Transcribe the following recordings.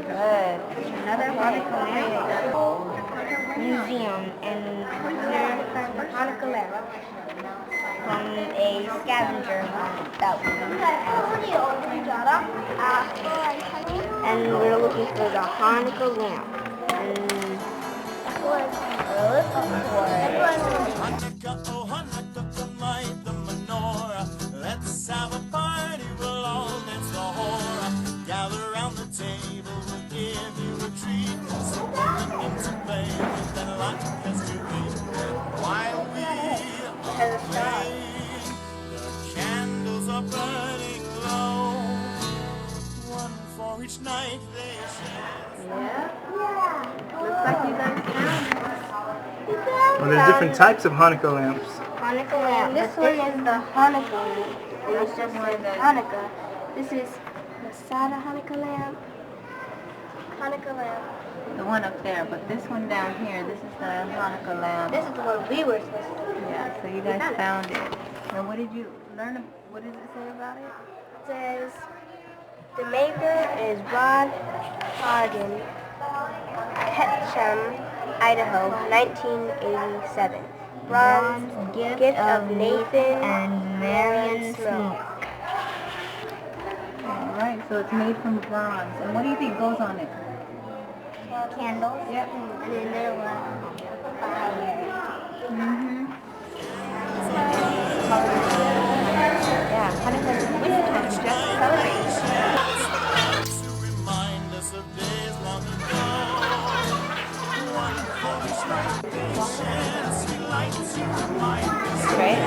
Good. Another Hanukkah museum, and here's the Hanukkah lamp from a scavenger hunt that we and we're looking for the Hanukkah lamp. And we're looking for it. Hanukkah, oh Hanukkah, come light the menorah. Let's have a party, we'll all dance the hora. Gather round the table, we'll give you a treat. Sit down and to play with and latkes to eat. While we play, the candles are burning low. One for each night they share. Yeah. Looks like you guys found it. Well, there's different types of Hanukkah lamps. Hanukkah lamp. This one is the Hanukkah lamp. It's just like Hanukkah. This is the Sada Hanukkah lamp. Hanukkah lamp. The one up there, but this one down here, this is the Hanukkah lamp. This is the one we were supposed to do. Yeah, so you guys found it. And what did you learn? What does it say about it? It says the maker is Rod Hagen, Ketchum, Idaho, 1987. Bronze, gift of Nathan and Marion Smoke. Alright, so it's made from bronze. And what do you think goes on it? Candles. Yep. And then there was fire. Yeah, Hanukkah is winter time, just celebrate. To remind us of days long ago. One for each night they share. Sweet lights to remind us. Right?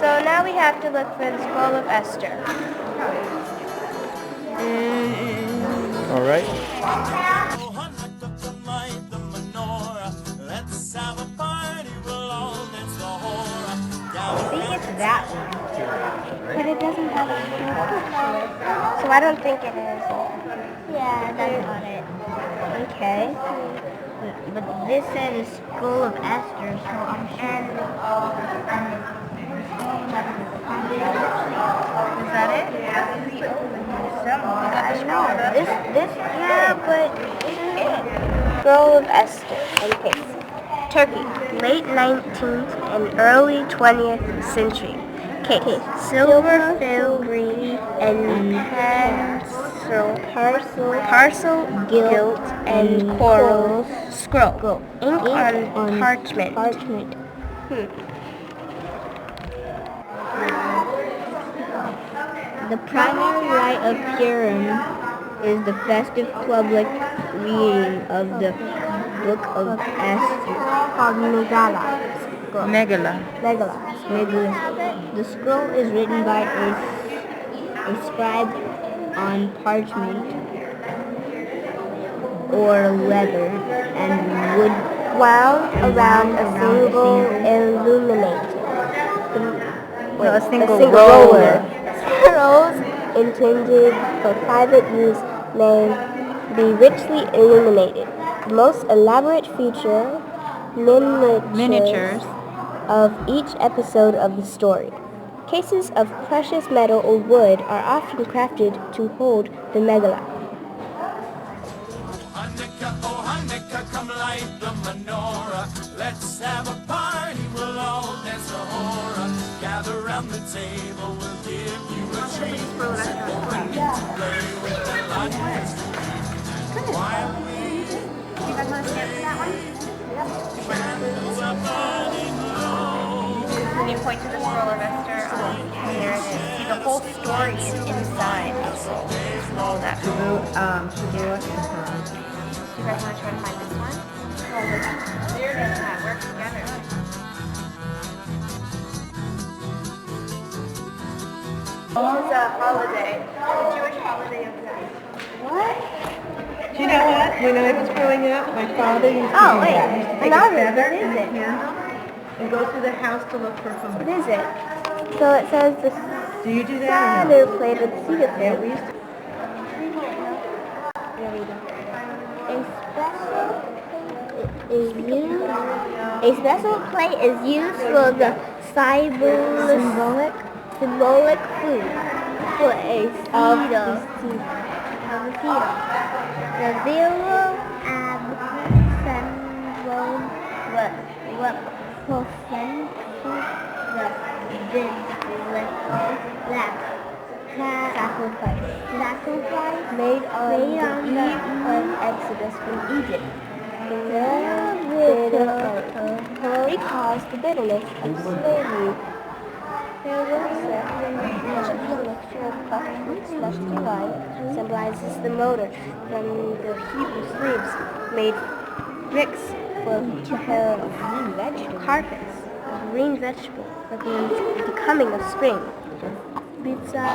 So now we have to look for the Scroll of Esther. All right. Oh, Hanukkah, come light the menorah. Let's have a party, we'll all dance the hora. I think it's that one. But it doesn't have a so I don't think it is. Yeah, that's not it. Okay. But this says School of Esther, so I'm sure. Is that it? Yeah, but Scroll of Esther. Okay. Turkey, late 19th and early 20th century. Case, silver, filigree, and parcel, gilt, and coral. Scroll, ink on parchment. The primary rite of Purim is the festive public reading of the Book of Esther, called Megillah. The scroll is written by a scribe on parchment or leather and wood wound around a single roller. Scrolls intended for private use may be richly illuminated. The most elaborate feature miniatures of each episode of the story. Cases of precious metal or wood are often crafted to hold the Megillah. Hanukkah, oh Hanukkah, come light the menorah. Let's have a party, we'll all dance the hora. Gather round the table, we'll give you a treat. Open it to play with the latkes to eat. While we candles are burning low. When you point to the Scroll of Esther, there it is. See, the whole story is inside the scroll. All that. You guys want to try to find this one? Yeah, work together. This is a holiday, a Jewish holiday of night. What? Do you know what? When I was growing up, my father used to do that. He used to take a feather What is it? and go through the house to look for What somebody. is it? So it says the Do you do that? cider plate with cedar Yeah, plate. we used to. A special is used. A special plate is used for the symbolic food for a cedar. The zero and symbol represent the sacrifice made on the eve of Exodus from Egypt. Recalls the bitterness of slavery. Farewell set, which is a mixture of puffed fruit slushed through lime, symbolizes the motor from the Hebrew slaves made bricks for carpets. Green vegetable represents the coming of spring. Pizza,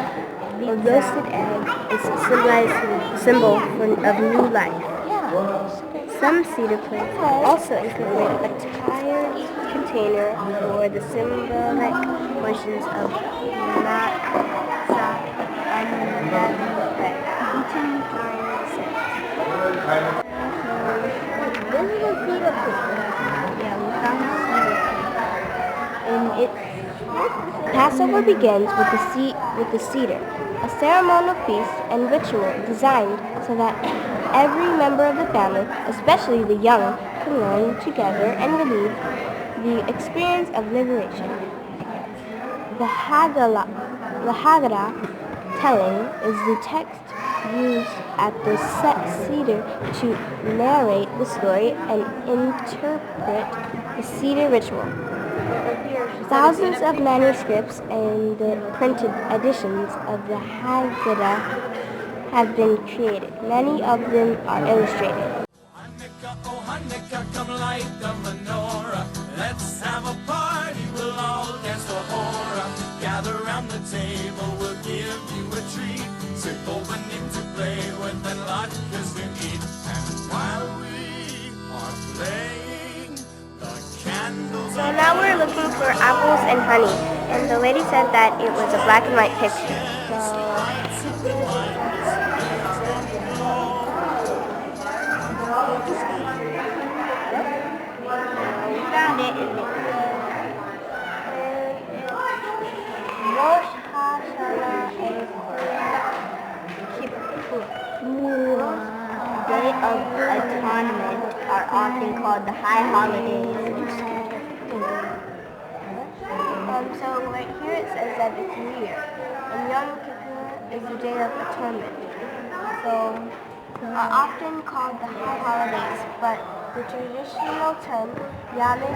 a roasted egg, is symbolized symbol of new life. Some cedar plates also incorporate a tired container for the symbolic portions of matzah and unleavened bread eaten during the Sabbath. This is a cedar plate. Yeah, we found a cedar plate. Passover begins with the cedar, a ceremonial feast and ritual designed so that every member of the family, especially the young, can learn together and relive the experience of liberation. The Haggadah telling is the text used at the cedar to narrate the story and interpret the cedar ritual. Thousands of manuscripts and the printed editions of the Haggadah have been created. Many of them are illustrated. Hanukkah, oh Hanukkah, come light the menorah. Let's have a party, we'll all dance the hora. Gather round the table, we'll give you a treat. Sit opening to play with the latkes to eat. And while we are playing, the candles So now we're looking for apples and honey, and the lady said that it was a black and white picture. We found it. Rosh Hashanah and Kippur. Day of Atonement are often called the high holidays. So right here it says that it's New Year, and Yom Kippur is the Day of Atonement. So are often called the high holidays, but the traditional term Yamim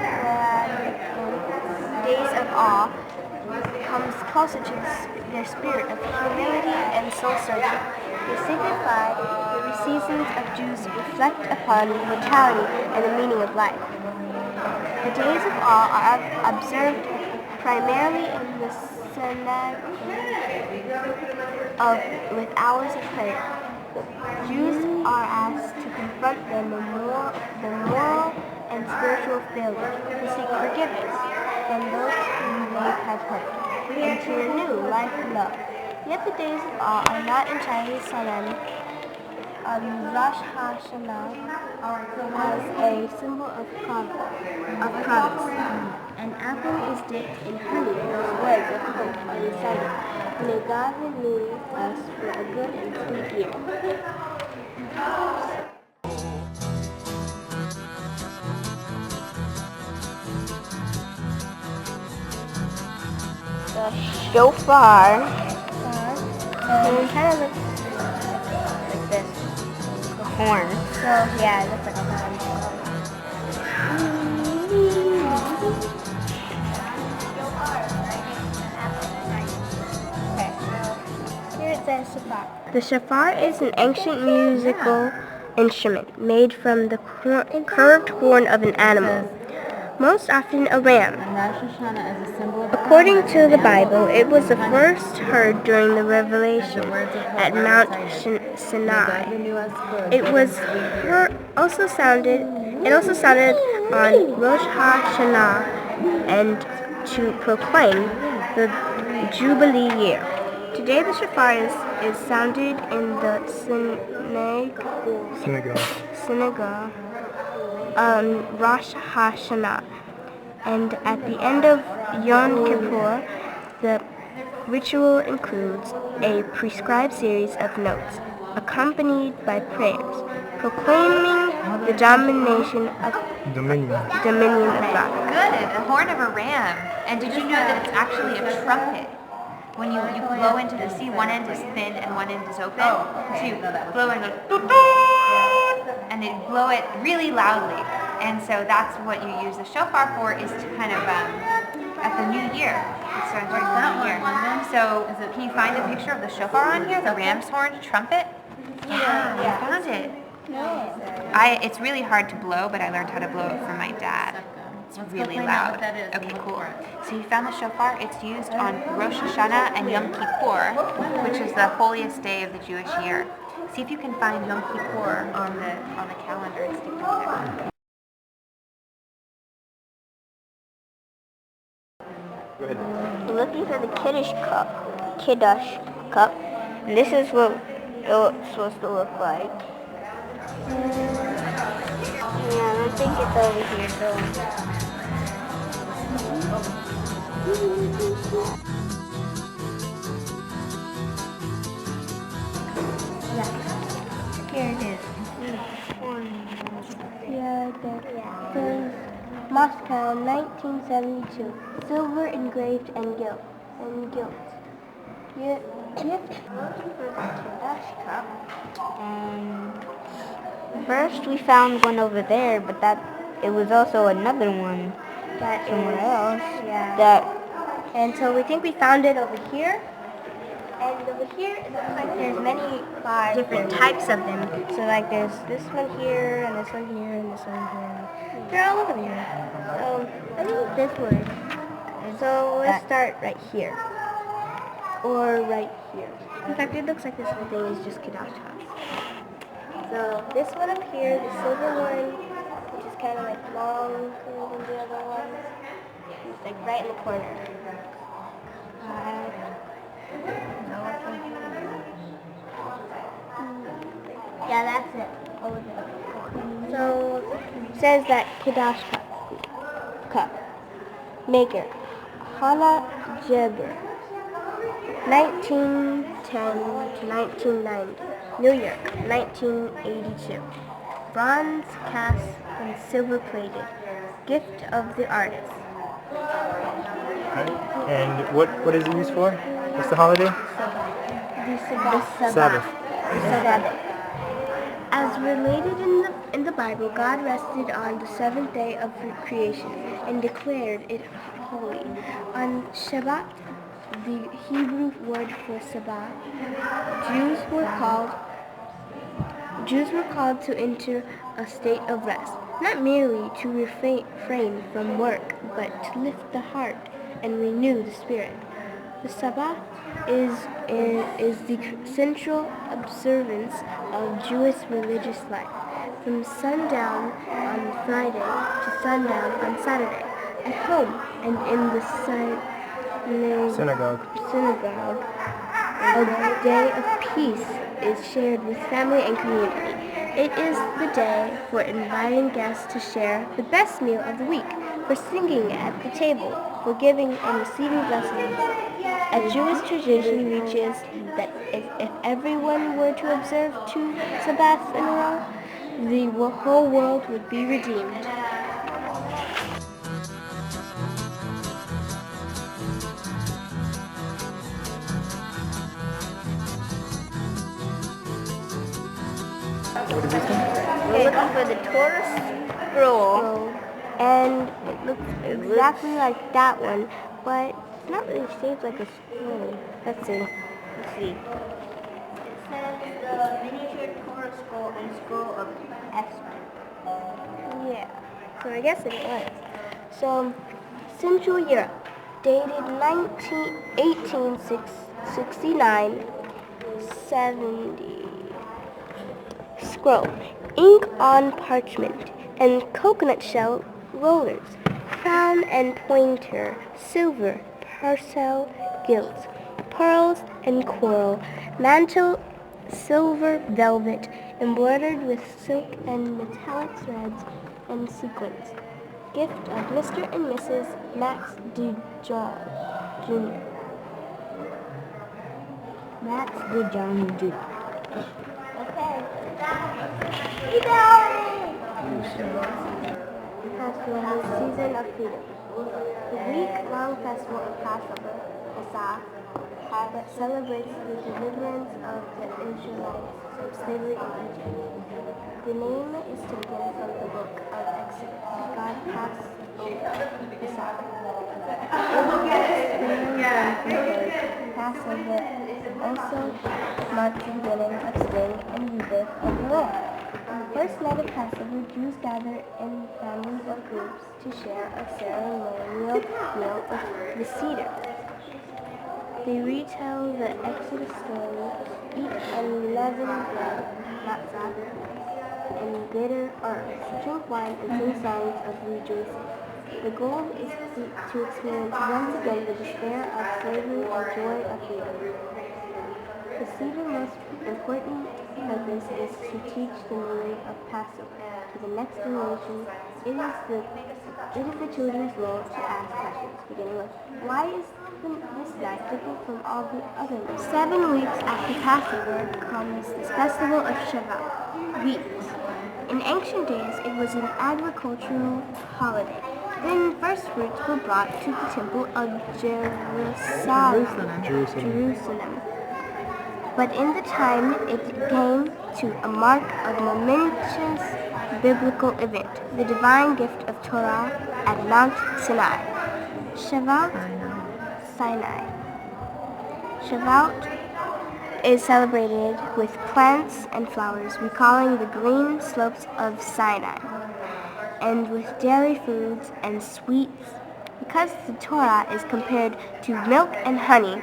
Days of Awe comes closer to their spirit of humility and soul searching. They signify the seasons of Jews reflect upon mortality and the meaning of life. The days of awe are observed primarily in the synagogue with hours of prayer. Jews are asked to confront their moral and spiritual failures, to seek forgiveness from those whom they have hurt, and to renew life and love. Yet the days of awe are not entirely solemn. Rosh Hashanah has a symbol of promise. An apple is dipped in honey whose words of hope are recited. May God renew us for a good and sweet year. The shofar. It kind of looks like this. The horn. So yeah, it looks like a horn. Okay. Here it says shofar. The shofar is an ancient musical instrument made from the curved horn of an animal, most often a ram. According to the Bible, it was the first heard during the revelation at Mount Sinai. It also sounded on Rosh Hashanah and to proclaim the Jubilee year. Today the shofar is sounded in the synagogue Rosh Hashanah. And at the end of Yom Kippur, the ritual includes a prescribed series of notes, accompanied by prayers, proclaiming the dominion of God. Good, a horn of a ram. And did you know that it's actually a trumpet? When you blow into the sea, one end is thin and one end is open. So you blow and go, and they blow it really loudly. And so that's what you use the shofar for, is to kind of, at the new year. It starts during the new year. So can you find a picture of the shofar on here? The ram's horn trumpet? Yeah, you found it. It's really hard to blow, but I learned how to blow it from my dad. It's really loud. Okay, cool. So you found the shofar. It's used on Rosh Hashanah and Yom Kippur, which is the holiest day of the Jewish year. See if you can find Yom Kippur on the calendar and stick it there. Go ahead. We're looking for the Kiddush cup. And this is what it's supposed to look like. Yeah, I think it's over here though. Yeah. Here it is. Yeah, there. It says Moscow, 1972. Silver engraved and gilt. Gift for the Kiddush cup. First we found one over there, but it was also another one somewhere else. Yeah. And so we think we found it over here. And over here, it looks like there's many different types of them. So like there's this one here, and this one here, and this one here. They're all over here. So I think this one. So let's start right here. Or right here. In fact, it looks like this whole thing is just Kiddush cups. So this one up here, the silver one, which is kind of like longer than the other ones. It's like right in the corner. Yeah, that's it. Over there. So it says that Kiddush cup. Maker, Hannah Jeber. 1910 to 1990. New York, 1982. Bronze cast and silver plated. Gift of the artist. And what is it used for? What's the holiday? The Sabbath. As related in the Bible, God rested on the seventh day of creation and declared it holy. On Shabbat, the Hebrew word for Sabbath, Jews were called to enter a state of rest, not merely to refrain from work, but to lift the heart and renew the spirit. The Sabbath is the central observance of Jewish religious life, from sundown on Friday to sundown on Saturday, at home and in the synagogue. A day of peace is shared with family and community. It is the day for inviting guests to share the best meal of the week, for singing at the table, for giving and receiving blessings. A Jewish tradition reaches that if everyone were to observe 2 Sabbaths in a row, the whole world would be redeemed. What is this one? We're looking for the Torah scroll, and it looks exactly like that one, but it's not really shaped like a scroll. Let's see. It says the miniature Torah scroll and scroll of Esther. Yeah, so I guess it was. So, Central Europe, dated 1869, 70. Scroll, ink on parchment, and coconut shell rollers, crown and pointer, silver, parcel, gilt, pearls and coral, mantle, silver velvet, embroidered with silk and metallic threads, and sequins. Gift of Mr. and Mrs. Max DeJohn Jr. Max DeJohn Jr. Okay. Festival, Season of Freedom. The week-long festival of Passover, Pesach, that celebrates the deliverance of the Israelites from slavery in Egypt. The name is taken from the book of Exodus. God passed over Pesach. Passover also marks the beginning of spring and rebirth of the Lord. First night of Passover, Jews gather in families or groups to share a ceremonial meal of the Seder. They retell the Exodus story, eat unleavened bread, matzah, and bitter herbs, drink wine, and sing songs of rejoicing. The goal is to experience once again the despair of slavery and joy of freedom. The Seder's most important purpose is to teach the meaning of Passover to the next generation. It is the children's role to ask questions, beginning with, why is this night different from all the other nights? 7 weeks after Passover comes the festival of Shavuot, wheat. In ancient days, it was an agricultural holiday. Then first fruits were brought to the temple of Jerusalem. But in the time it came to a mark of momentous biblical event, the divine gift of Torah at Mount Sinai. Shavuot is celebrated with plants and flowers, recalling the green slopes of Sinai, and with dairy foods and sweets. Because the Torah is compared to milk and honey,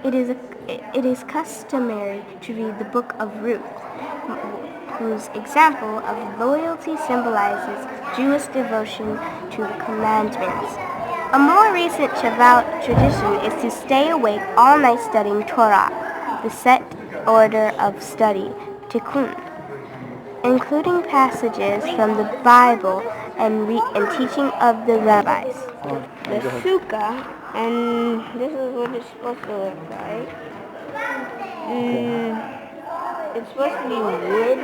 it is customary to read the book of Ruth, whose example of loyalty symbolizes Jewish devotion to the commandments. A more recent Shavuot tradition is to stay awake all night studying Torah, the set order of study, Tikkun, including passages from the Bible and teaching of the rabbis. The sukkah, and this is what it's supposed to look like. It's supposed to be wood,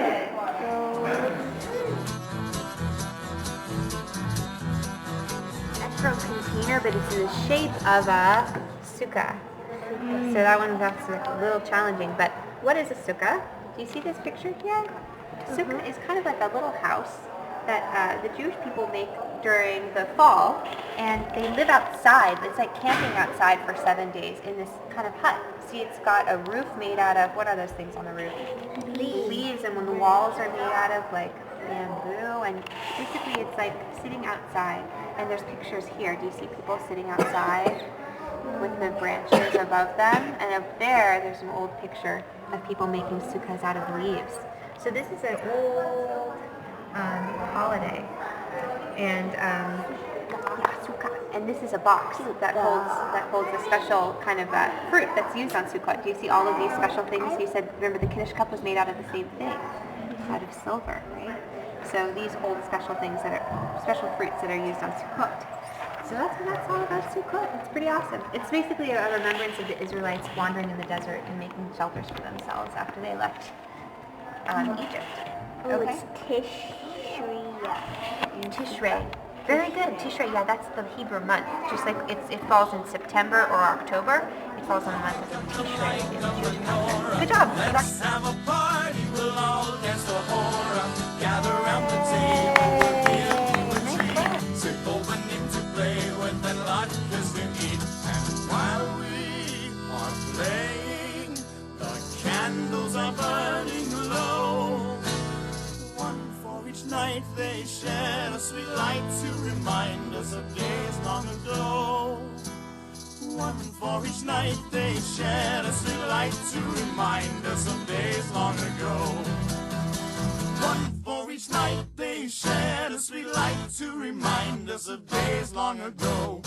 That's from container, but it's in the shape of a sukkah. So that's like a little challenging. But what is a sukkah? Do you see this picture here? Sukkah is kind of like a little house that the Jewish people make during the fall, and they live outside. It's like camping outside for 7 days in this kind of hut. See, it's got a roof made out of, what are those things on the roof? Leaves, and when the walls are made out of like bamboo, and basically it's like sitting outside. And there's pictures here. Do you see people sitting outside with the branches above them? And up there's an old picture of people making sukkahs out of leaves. So this is an old holiday, and and this is a box that holds a special kind of fruit that's used on Sukkot. Do you see all of these special things? You said, remember, the Kiddush cup was made out of the same thing, out of silver, right? So these old special things special fruits that are used on Sukkot. So that's what that's all about, Sukkot. It's pretty awesome. It's basically a remembrance of the Israelites wandering in the desert and making shelters for themselves after they left Egypt. Okay. It's Tishrei. Very good. Tishrei, yeah, that's the Hebrew month. Just like it falls in September or October, it falls on the month of Tishrei in the Jewish calendar. Good job. Let's have a party, we'll all dance the hora. Gather round the table, we'll give you a treat. Sit opening to play with the latkes we eat. And while we are playing, the candles are burning low. One for each night they shed a sweet light to remind us of days long ago. One for each night they shed a sweet light to remind us of days long ago. One for each night they shed a sweet light to remind us of days long ago.